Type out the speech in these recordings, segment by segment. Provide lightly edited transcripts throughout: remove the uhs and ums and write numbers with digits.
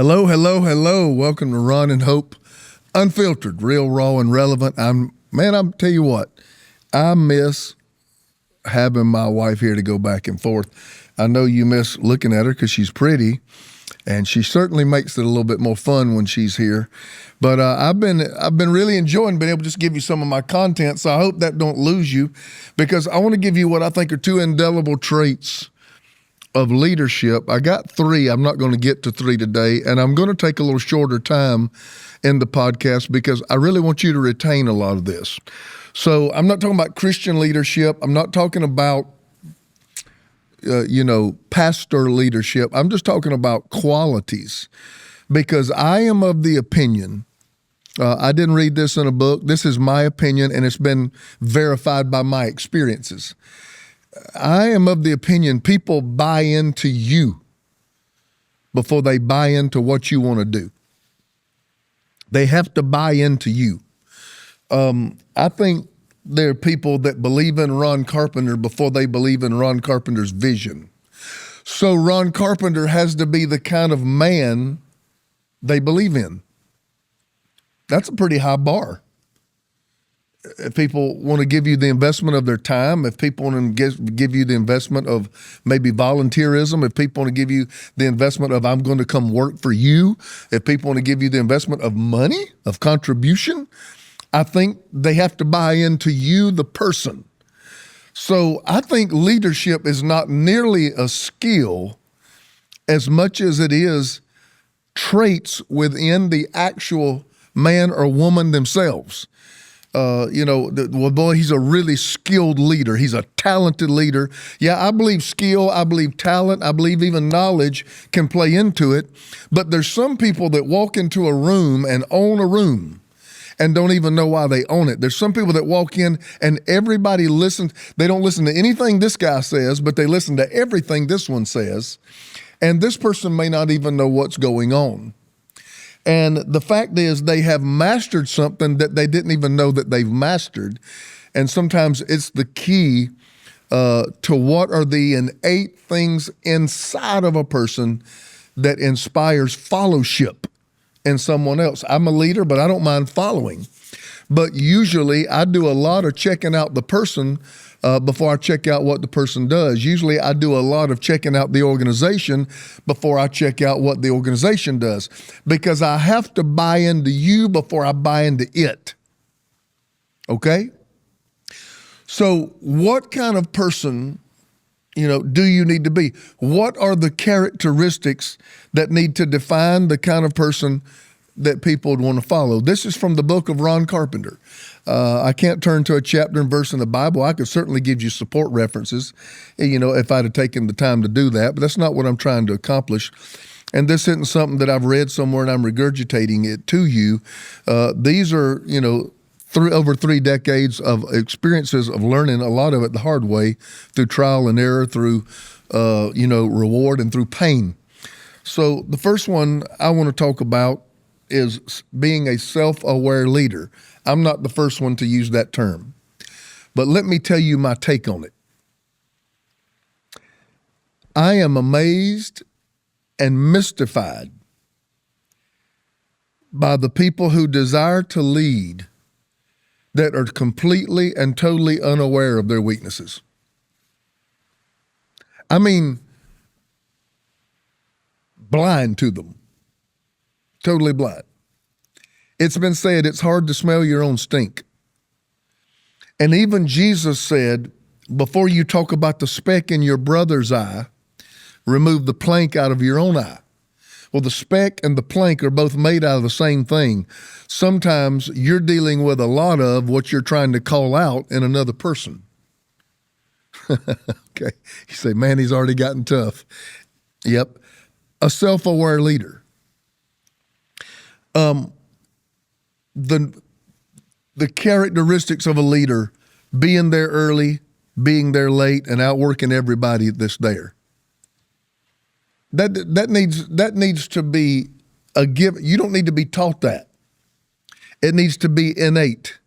Hello, hello, hello. Welcome to Ron and Hope Unfiltered, real, raw, and relevant. I'm tell you what, I miss having my wife here to go back and forth. I know you miss looking at her because she's pretty, and she certainly makes it a little bit more fun when she's here. But I've been really enjoying being able to just give you some of my content, so I hope that don't lose you, because I want to give you what I think are two indelible traits of leadership. I got three. I'm not going to get to three today, and I'm going to take a little shorter time in the podcast because I really want you to retain a lot of this. So I'm not talking about Christian leadership. I'm not talking about, pastor leadership. I'm just talking about qualities, because I am of the opinion, I didn't read this in a book. This is my opinion, and it's been verified by my experiences. I am of the opinion people buy into you before they buy into what you want to do. They have to buy into you. I think there are people that believe in Ron Carpenter before they believe in Ron Carpenter's vision. So Ron Carpenter has to be the kind of man they believe in. That's a pretty high bar. If people want to give you the investment of their time, if people want to give you the investment of maybe volunteerism, if people want to give you the investment of I'm going to come work for you, if people want to give you the investment of money, of contribution, I think they have to buy into you, the person. So I think leadership is not nearly a skill as much as it is traits within the actual man or woman themselves. He's a really skilled leader. He's a talented leader. Yeah, I believe skill, I believe talent, I believe even knowledge can play into it. But there's some people that walk into a room and own a room and don't even know why they own it. There's some people that walk in and everybody listens. They don't listen to anything this guy says, but they listen to everything this one says. And this person may not even know what's going on. And the fact is they have mastered something that they didn't even know that they've mastered. And sometimes it's the key to what are the innate things inside of a person that inspires fellowship in someone else. I'm a leader, but I don't mind following. But usually I do a lot of checking out the person before I check out what the person does. Usually I do a lot of checking out the organization before I check out what the organization does, because I have to buy into you before I buy into it. Okay? So what kind of person, do you need to be? What are the characteristics that need to define the kind of person that people would want to follow? This is from the book of Ron Carpenter. I can't turn to a chapter and verse in the Bible. I could certainly give you support references, if I'd have taken the time to do that, but that's not what I'm trying to accomplish. And this isn't something that I've read somewhere and I'm regurgitating it to you. These are, over 3 decades of experiences of learning a lot of it the hard way, through trial and error, through, reward, and through pain. So the first one I want to talk about is being a self-aware leader. I'm not the first one to use that term, but let me tell you my take on it. I am amazed and mystified by the people who desire to lead that are completely and totally unaware of their weaknesses. I mean, blind to them. Totally blind. It's been said it's hard to smell your own stink. And even Jesus said, before you talk about the speck in your brother's eye, remove the plank out of your own eye. Well, the speck and the plank are both made out of the same thing. Sometimes you're dealing with a lot of what you're trying to call out in another person. Okay. You say, man, he's already gotten tough. Yep. A self-aware leader. The characteristics of a leader: being there early, being there late, and outworking everybody that's there. That needs to be a given. You don't need to be taught that. It needs to be innate.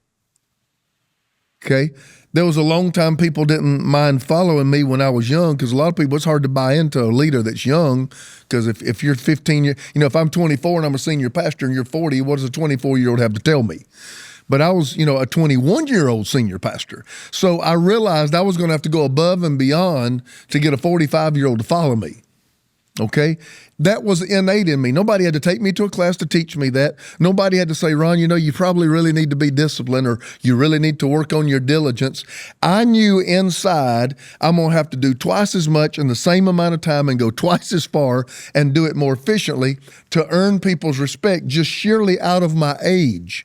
Okay? There was a long time people didn't mind following me when I was young, because a lot of people, it's hard to buy into a leader that's young, because if you're 15, if I'm 24 and I'm a senior pastor and you're 40, what does a 24-year-old have to tell me? But I was, a 21-year-old senior pastor. So I realized I was going to have to go above and beyond to get a 45-year-old to follow me. Okay? That was innate in me. Nobody had to take me to a class to teach me that. Nobody had to say, Ron, you probably really need to be disciplined, or you really need to work on your diligence. I knew inside I'm going to have to do twice as much in the same amount of time and go twice as far and do it more efficiently to earn people's respect just sheerly out of my age.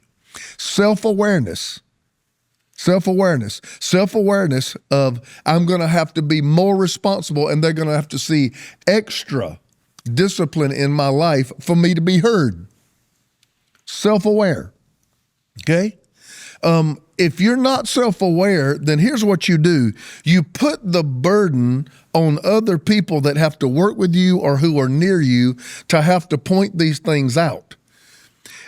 Self-awareness of I'm going to have to be more responsible, and they're going to have to see extra discipline in my life for me to be heard. Self-aware, okay? If you're not self-aware, then here's what you do. You put the burden on other people that have to work with you or who are near you to have to point these things out.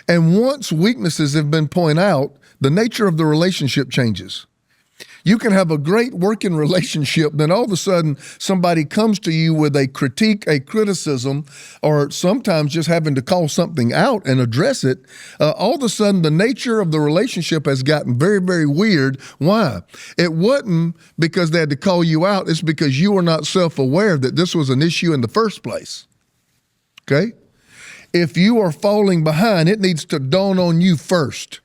And once weaknesses have been pointed out, the nature of the relationship changes. You can have a great working relationship, then all of a sudden somebody comes to you with a critique, a criticism, or sometimes just having to call something out and address it. All of a sudden the nature of the relationship has gotten very, very weird. Why? It wasn't because they had to call you out. It's because you were not self-aware that this was an issue in the first place. Okay? If you are falling behind, it needs to dawn on you first.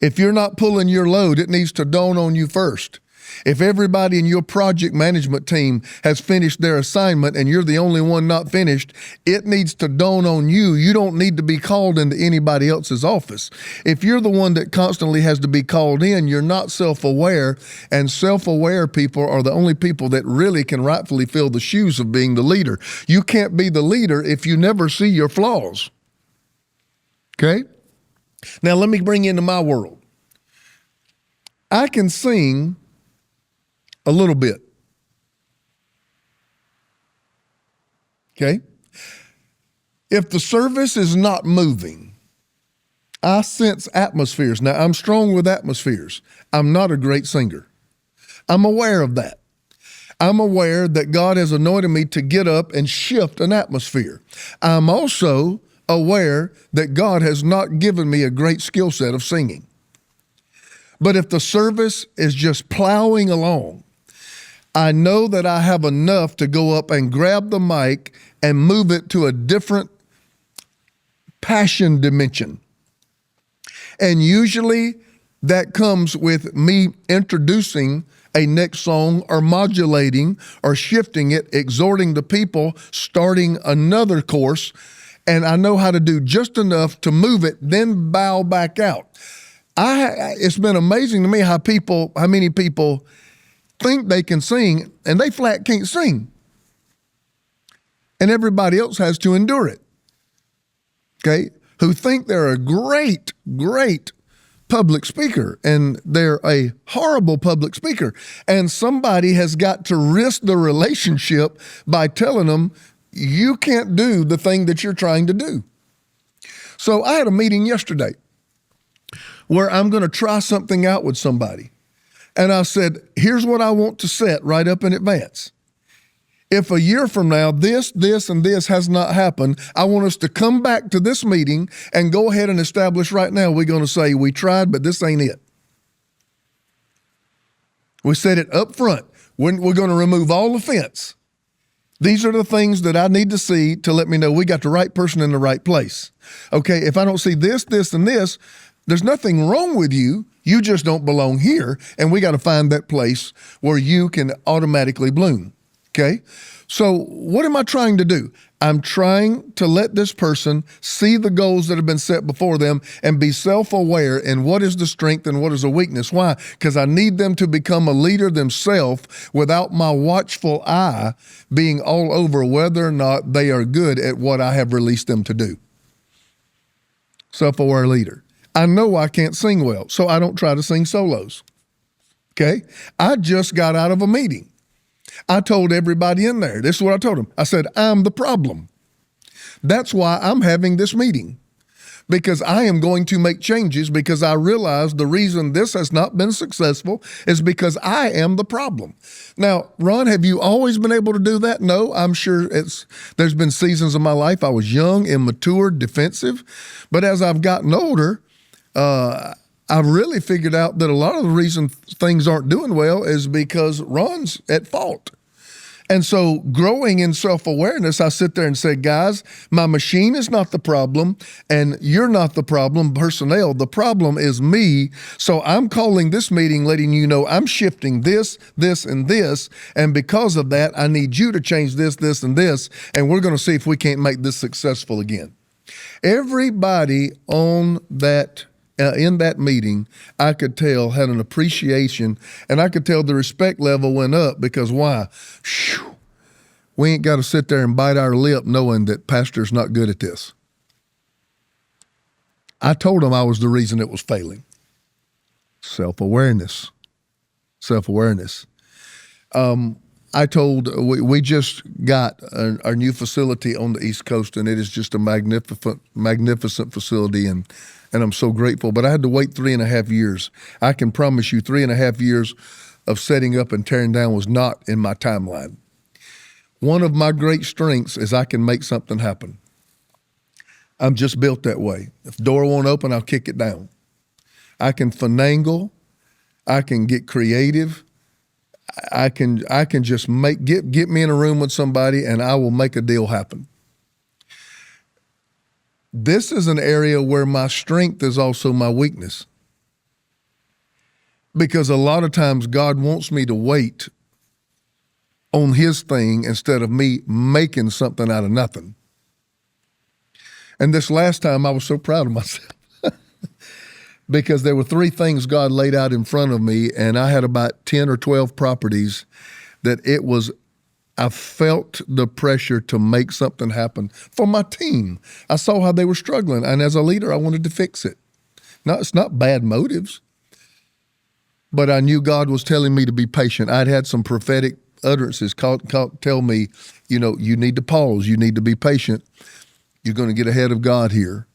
If you're not pulling your load, it needs to dawn on you first. If everybody in your project management team has finished their assignment and you're the only one not finished, it needs to dawn on you. You don't need to be called into anybody else's office. If you're the one that constantly has to be called in, you're not self-aware, and self-aware people are the only people that really can rightfully fill the shoes of being the leader. You can't be the leader if you never see your flaws. Okay? Now, let me bring you into my world. I can sing a little bit. Okay? If the service is not moving, I sense atmospheres. Now, I'm strong with atmospheres. I'm not a great singer. I'm aware of that. I'm aware that God has anointed me to get up and shift an atmosphere. I'm also aware that God has not given me a great skill set of singing. But if the service is just plowing along, I know that I have enough to go up and grab the mic and move it to a different passion dimension. And usually that comes with me introducing a next song or modulating or shifting it, exhorting the people, starting another course. And I know how to do just enough to move it, then bow back out. It's been amazing to me how many people think they can sing and they flat can't sing. And everybody else has to endure it. Okay? Who think they're a great, great public speaker, and they're a horrible public speaker. And somebody has got to risk the relationship by telling them, you can't do the thing that you're trying to do. So I had a meeting yesterday where I'm going to try something out with somebody. And I said, here's what I want to set right up in advance. If a year from now, this, and this has not happened, I want us to come back to this meeting and go ahead and establish right now, we're going to say, we tried, but this ain't it. We said it up front. We're going to remove all offense. These are the things that I need to see to let me know we got the right person in the right place. Okay, if I don't see this, and this, there's nothing wrong with you. You just don't belong here, and we got to find that place where you can automatically bloom. Okay? So what am I trying to do? I'm trying to let this person see the goals that have been set before them and be self-aware in what is the strength and what is the weakness. Why? Because I need them to become a leader themselves without my watchful eye being all over whether or not they are good at what I have released them to do. Self-aware leader. I know I can't sing well, so I don't try to sing solos. Okay? I just got out of a meeting. I told everybody in there, this is what I told them. I said, I'm the problem. That's why I'm having this meeting. because I am going to make changes because I realize the reason this has not been successful is because I am the problem. Now, Ron, have you always been able to do that? No, I'm sure there's been seasons of my life I was young, immature, defensive. But as I've gotten older, I've really figured out that a lot of the reason things aren't doing well is because Ron's at fault. And so growing in self-awareness, I sit there and say, guys, my machine is not the problem and you're not the problem, personnel. The problem is me. So I'm calling this meeting, letting you know I'm shifting this, this, and this. And because of that, I need you to change this, this, and this. And we're going to see if we can't make this successful again. Everybody on that in that meeting, I could tell had an appreciation, and I could tell the respect level went up because why? Whew, we ain't got to sit there and bite our lip knowing that pastor's not good at this. I told him I was the reason it was failing. Self-awareness. Self-awareness. I told, we just got our new facility on the East Coast, and it is just a magnificent facility, and I'm so grateful. But I had to wait 3.5 years. I can promise you 3.5 years of setting up and tearing down was not in my timeline. One of my great strengths is I can make something happen. I'm just built that way. If the door won't open, I'll kick it down. I can finagle. I can get creative. I can just get me in a room with somebody and I will make a deal happen. This is an area where my strength is also my weakness. Because a lot of times God wants me to wait on his thing instead of me making something out of nothing. And this last time I was so proud of myself. Because there were 3 things God laid out in front of me, and I had about 10 or 12 properties that I felt the pressure to make something happen for my team. I saw how they were struggling, and as a leader, I wanted to fix it. Now, it's not bad motives, but I knew God was telling me to be patient. I'd had some prophetic utterances tell me, you need to pause, you need to be patient. You're going to get ahead of God here.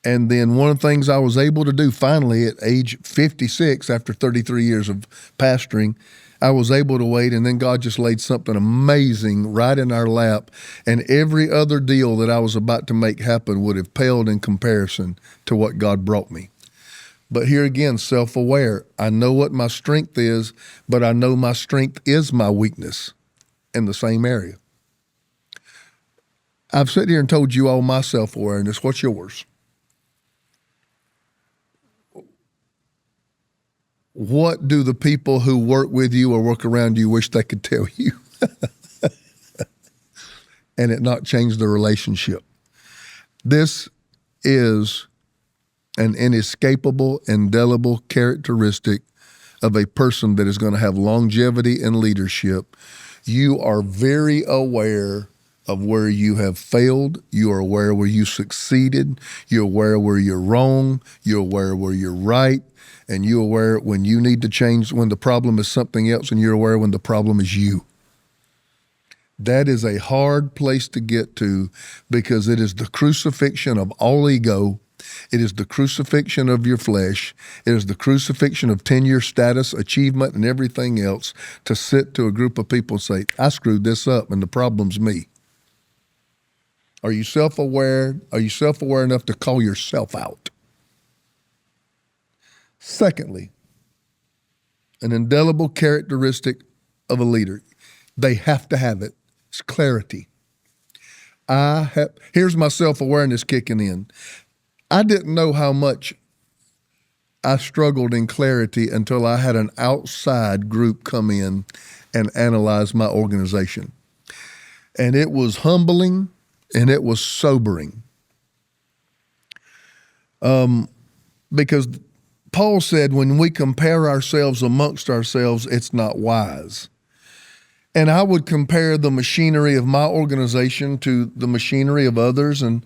And then one of the things I was able to do finally at age 56, after 33 years of pastoring, I was able to wait, and then God just laid something amazing right in our lap, and every other deal that I was about to make happen would have paled in comparison to what God brought me. But here again, self-aware. I know what my strength is, but I know my strength is my weakness in the same area. I've sat here and told you all my self-awareness. What's yours? What do the people who work with you or work around you wish they could tell you? And it not change the relationship. This is an inescapable, indelible characteristic of a person that is going to have longevity in leadership. You are very aware of where you have failed. You are aware where you succeeded. You're aware where you're wrong. You're aware where you're right. And you're aware when you need to change, when the problem is something else, and you're aware when the problem is you. That is a hard place to get to because it is the crucifixion of all ego. It is the crucifixion of your flesh. It is the crucifixion of tenure, status, achievement, and everything else to sit to a group of people and say, I screwed this up and the problem's me. Are you self-aware? Are you self-aware enough to call yourself out? Secondly, an indelible characteristic of a leader. They have to have it. It's clarity. Here's my self-awareness kicking in. I didn't know how much I struggled in clarity until I had an outside group come in and analyze my organization. And it was humbling and it was sobering. Because Paul said when we compare ourselves amongst ourselves, it's not wise. And I would compare the machinery of my organization to the machinery of others, and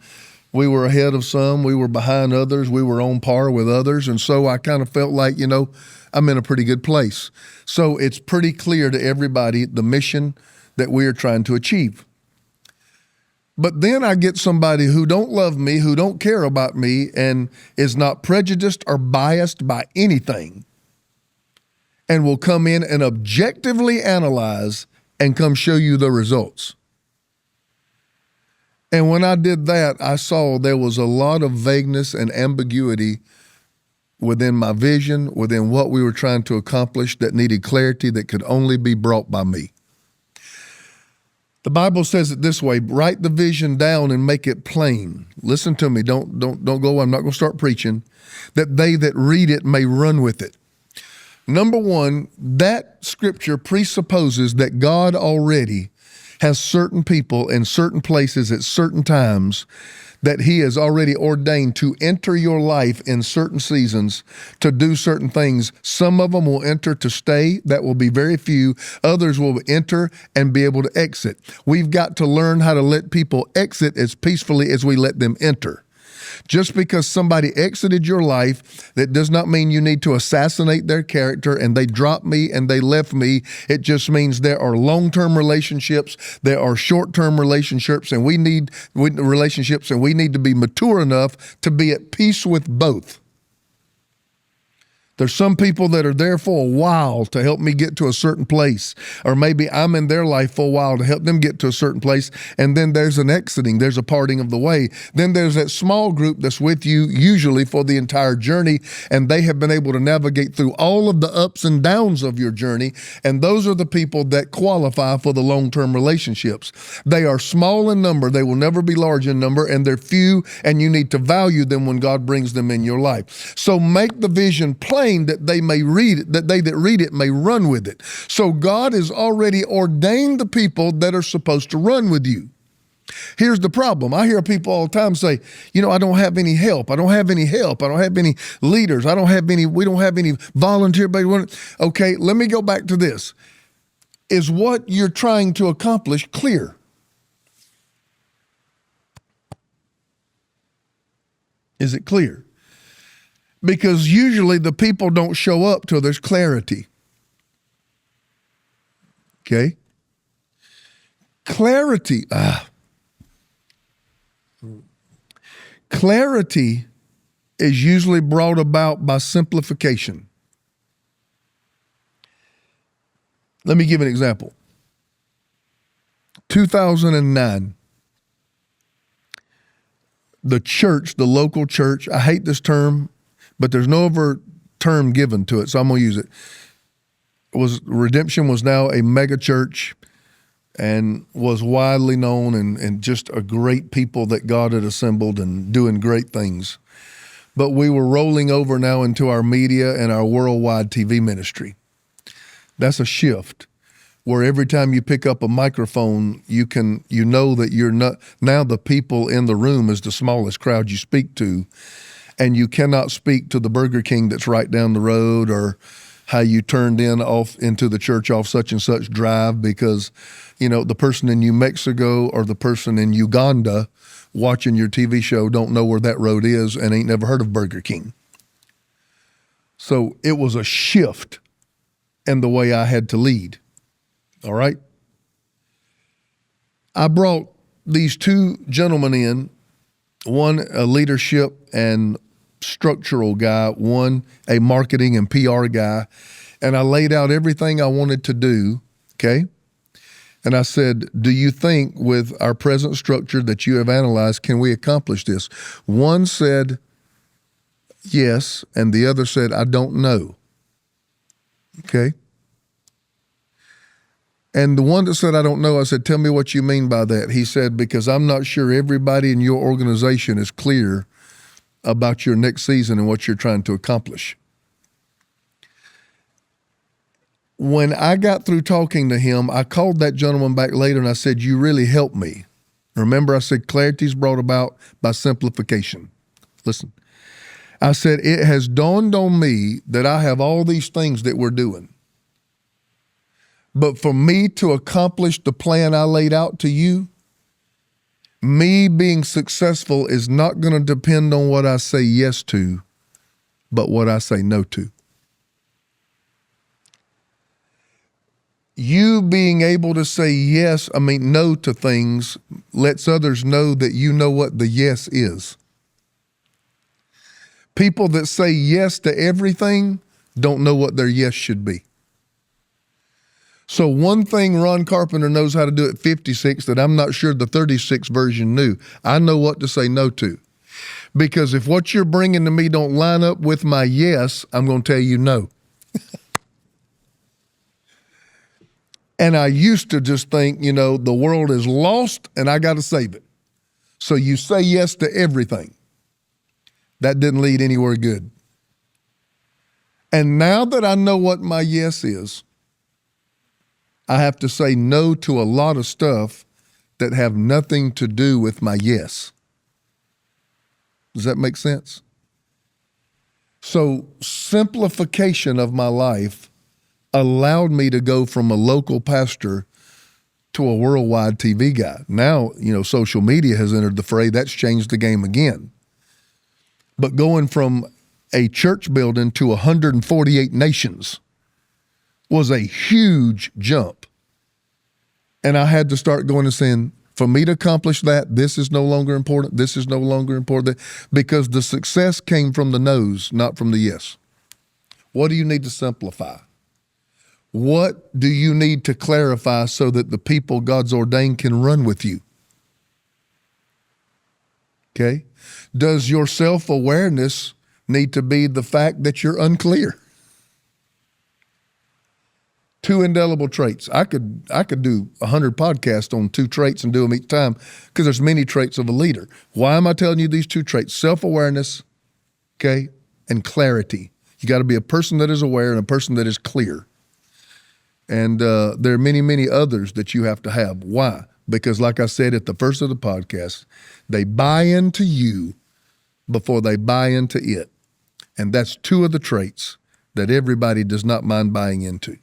we were ahead of some, we were behind others, we were on par with others, and so I kind of felt like, I'm in a pretty good place. So it's pretty clear to everybody the mission that we are trying to achieve. But then I get somebody who don't love me, who don't care about me, and is not prejudiced or biased by anything, and will come in and objectively analyze and come show you the results. And when I did that, I saw there was a lot of vagueness and ambiguity within my vision, within what we were trying to accomplish, that needed clarity that could only be brought by me. The Bible says it this way: write the vision down and make it plain. Listen to me. Don't go. I'm not going to start preaching. That they that read it may run with it. Number one, that scripture presupposes that God already has certain people in certain places at certain times that he has already ordained to enter your life in certain seasons to do certain things. Some of them will enter to stay. That will be very few. Others will enter and be able to exit. We've got to learn how to let people exit as peacefully as we let them enter. Just because somebody exited your life, that does not mean you need to assassinate their character and they dropped me and they left me. It just means there are long-term relationships, there are short-term relationships, and we need to be mature enough to be at peace with both. There's some people that are there for a while to help me get to a certain place, or maybe I'm in their life for a while to help them get to a certain place, and then there's an exiting, there's a parting of the way. Then there's that small group that's with you usually for the entire journey, and they have been able to navigate through all of the ups and downs of your journey, and those are the people that qualify for the long-term relationships. They are small in number, they will never be large in number, and they're few, and you need to value them when God brings them in your life. So make the vision plain, that they may read it, that they that read it may run with it. So God has already ordained the people that are supposed to run with you. Here's the problem. I hear people all the time say, I don't have any help. I don't have any help. I don't have any leaders. We don't have any volunteer. Okay, let me go back to this. Is what you're trying to accomplish clear? Is it clear? Because usually the people don't show up till there's clarity. Okay? Clarity. Clarity is usually brought about by simplification. Let me give an example. 2009. The church, the local church, I hate this term, but there's no other term given to it, so I'm going to use it. Redemption was now a mega church and was widely known and just a great people that God had assembled and doing great things. But we were rolling over now into our media and our worldwide TV ministry. That's a shift where every time you pick up a microphone, you know that you're not, now the people in the room is the smallest crowd you speak to. And you cannot speak to the Burger King that's right down the road, or how you turned off into the church off such and such drive, because, the person in New Mexico or the person in Uganda watching your TV show don't know where that road is and ain't never heard of Burger King. So it was a shift in the way I had to lead. All right? I brought these two gentlemen in, one a leadership and structural guy, one a marketing and PR guy, and I laid out everything I wanted to do, okay? And I said, do you think with our present structure that you have analyzed, can we accomplish this? One said yes, and the other said, I don't know, okay? And the one that said, I don't know, I said, tell me what you mean by that. He said, because I'm not sure everybody in your organization is clear about your next season and what you're trying to accomplish. When I got through talking to him, I called that gentleman back later and I said, you really helped me. Remember, I said clarity is brought about by simplification. Listen, I said, it has dawned on me that I have all these things that we're doing. But for me to accomplish the plan I laid out to you, me being successful is not going to depend on what I say yes to, but what I say no to. You being able to say no to things lets others know that you know what the yes is. People that say yes to everything don't know what their yes should be. So one thing Ron Carpenter knows how to do at 56 that I'm not sure the 36 version knew. I know what to say no to. Because if what you're bringing to me don't line up with my yes, I'm going to tell you no. And I used to just think, the world is lost and I got to save it. So you say yes to everything. That didn't lead anywhere good. And now that I know what my yes is, I have to say no to a lot of stuff that have nothing to do with my yes. Does that make sense? So simplification of my life allowed me to go from a local pastor to a worldwide TV guy. Now, social media has entered the fray. That's changed the game again. But going from a church building to 148 nations was a huge jump. And I had to start going and saying, for me to accomplish that, this is no longer important. This is no longer important, because the success came from the no's, not from the yes. What do you need to simplify? What do you need to clarify so that the people God's ordained can run with you? Okay? Does your self-awareness need to be the fact that you're unclear? 2 indelible traits. I could do 100 podcasts on 2 traits and do them each time, because there's many traits of a leader. Why am I telling you these 2 traits? Self-awareness, okay, and clarity. You got to be a person that is aware and a person that is clear. And there are many, many others that you have to have. Why? Because like I said at the first of the podcast, they buy into you before they buy into it. And that's 2 of the traits that everybody does not mind buying into.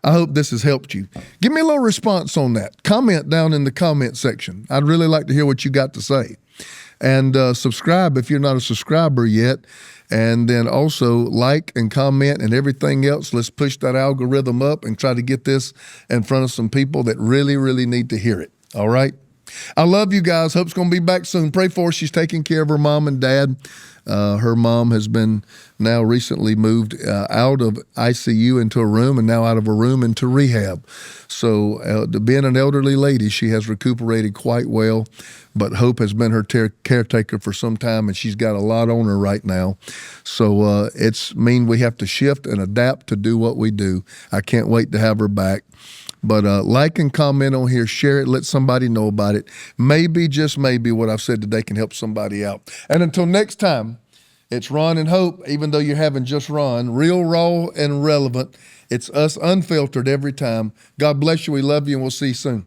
I hope this has helped you. Give me a little response on that. Comment down in the comment section. I'd really like to hear what you got to say. And subscribe if you're not a subscriber yet. And then also like and comment and everything else. Let's push that algorithm up and try to get this in front of some people that really, really need to hear it. All right? I love you guys. Hope's going to be back soon. Pray for her. She's taking care of her mom and dad. Her mom has been now recently moved out of ICU into a room, and now out of a room into rehab. So being an elderly lady, she has recuperated quite well, but Hope has been her caretaker for some time, and she's got a lot on her right now. So it's we have to shift and adapt to do what we do. I can't wait to have her back. But like and comment on here, share it, let somebody know about it. Maybe, just maybe, what I've said today can help somebody out. And until next time, it's Ron and Hope, even though you're having just Ron, real, raw, and relevant. It's us unfiltered every time. God bless you. We love you, and we'll see you soon.